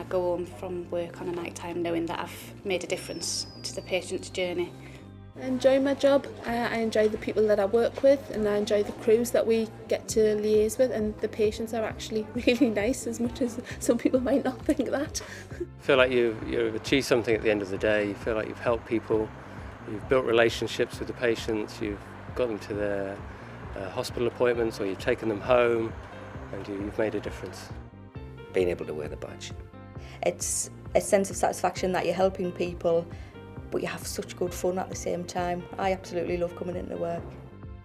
go home from work on a night time knowing that I've made a difference to the patient's journey. I enjoy my job, I enjoy the people that I work with, and I enjoy the crews that we get to liaise with, and the patients are actually really nice, as much as some people might not think that. I feel like you've achieved something at the end of the day. You feel like you've helped people, you've built relationships with the patients, you've got them to their hospital appointments, or you've taken them home, and you've made a difference. Being able to wear the badge. It's a sense of satisfaction that you're helping people, but you have such good fun at the same time. I absolutely love coming into work.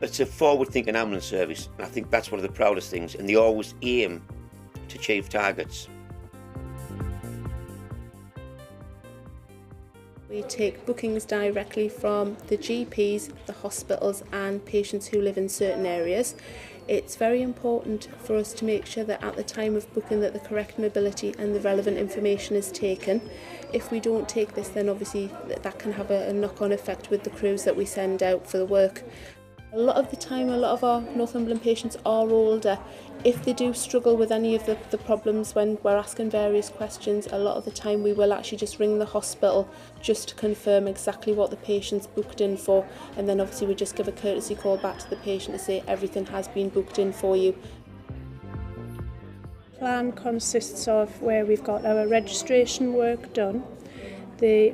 It's a forward-thinking ambulance service, and I think that's one of the proudest things, and they always aim to achieve targets. We take bookings directly from the GPs, the hospitals and patients who live in certain areas. It's very important for us to make sure that at the time of booking that the correct mobility and the relevant information is taken. If we don't take this, then obviously that can have a knock-on effect with the crews that we send out for the work. A lot of the time, a lot of our Northumberland patients are older. If they do struggle with any of the problems when we're asking various questions, a lot of the time we will actually just ring the hospital just to confirm exactly what the patient's booked in for, and then obviously we just give a courtesy call back to the patient to say everything has been booked in for you. The plan consists of where we've got our registration work done.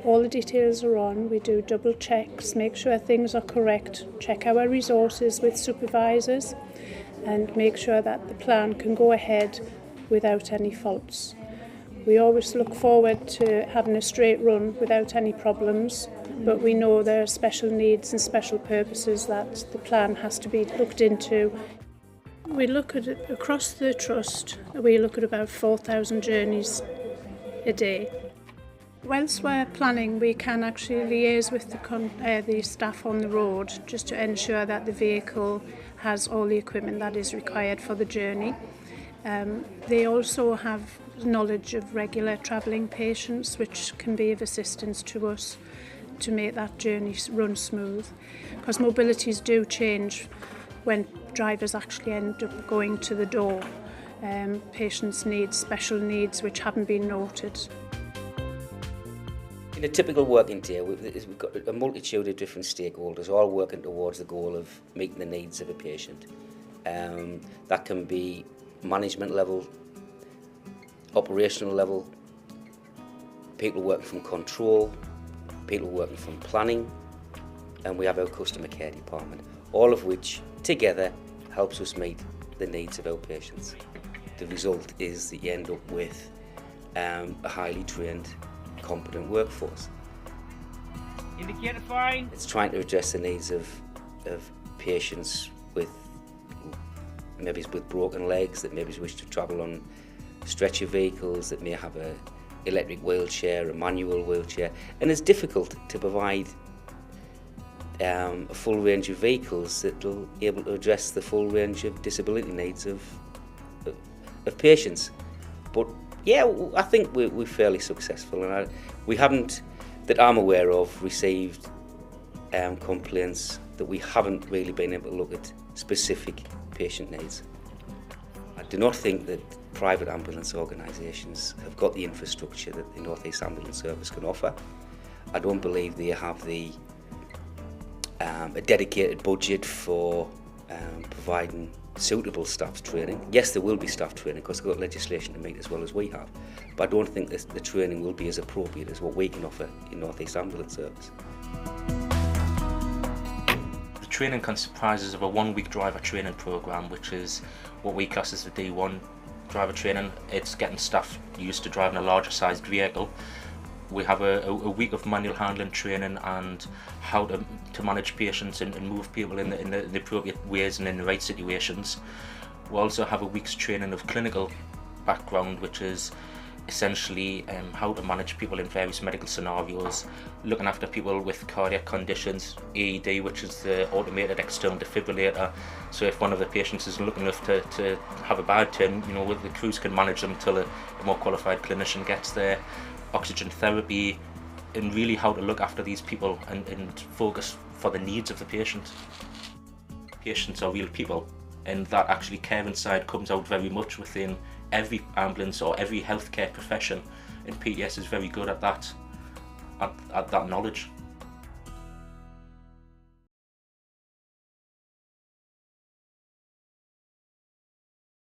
All the details are on, we do double checks, make sure things are correct, check our resources with supervisors and make sure that the plan can go ahead without any faults. We always look forward to having a straight run without any problems, but we know there are special needs and special purposes that the plan has to be looked into. We look at it across the trust, we look at about 4,000 journeys a day. Whilst we're planning, we can actually liaise with the staff on the road just to ensure that the vehicle has all the equipment that is required for the journey. They also have knowledge of regular travelling patients, which can be of assistance to us to make that journey run smooth. Because mobilities do change when drivers actually end up going to the door. Patients need special needs which haven't been noted. In a typical working day, we've got a multitude of different stakeholders all working towards the goal of meeting the needs of a patient. That can be management level, operational level, people working from control, people working from planning, and we have our customer care department, all of which together helps us meet the needs of our patients. The result is that you end up with a highly trained, competent workforce. It's trying to address the needs of patients with maybe with broken legs, that maybe wish to travel on stretcher vehicles, that may have a electric wheelchair, a manual wheelchair, and it's difficult to provide a full range of vehicles that will be able to address the full range of disability needs of patients. But yeah, I think we're fairly successful, and we haven't, that I'm aware of, received complaints that we haven't really been able to look at specific patient needs. I do not think that private ambulance organisations have got the infrastructure that the North East Ambulance Service can offer. I don't believe they have a dedicated budget for providing suitable staff training. Yes, there will be staff training because they've got legislation to meet as well as we have, but I don't think that the training will be as appropriate as what we can offer in North East Ambulance Service. The training comprises of a 1-week driver training programme, which is what we class as the D1 driver training. It's getting staff used to driving a larger sized vehicle. We have a week of manual handling training and how to manage patients and move people in the appropriate ways and in the right situations. We also have a week's training of clinical background, which is essentially how to manage people in various medical scenarios, looking after people with cardiac conditions, AED, which is the automated external defibrillator. So if one of the patients is looking enough to have a bad turn, the crews can manage them until a more qualified clinician gets there. Oxygen therapy, and really how to look after these people and focus for the needs of the patient. Patients are real people, and that actually caring side comes out very much within every ambulance or every healthcare profession, and PTS is very good at that, at that knowledge.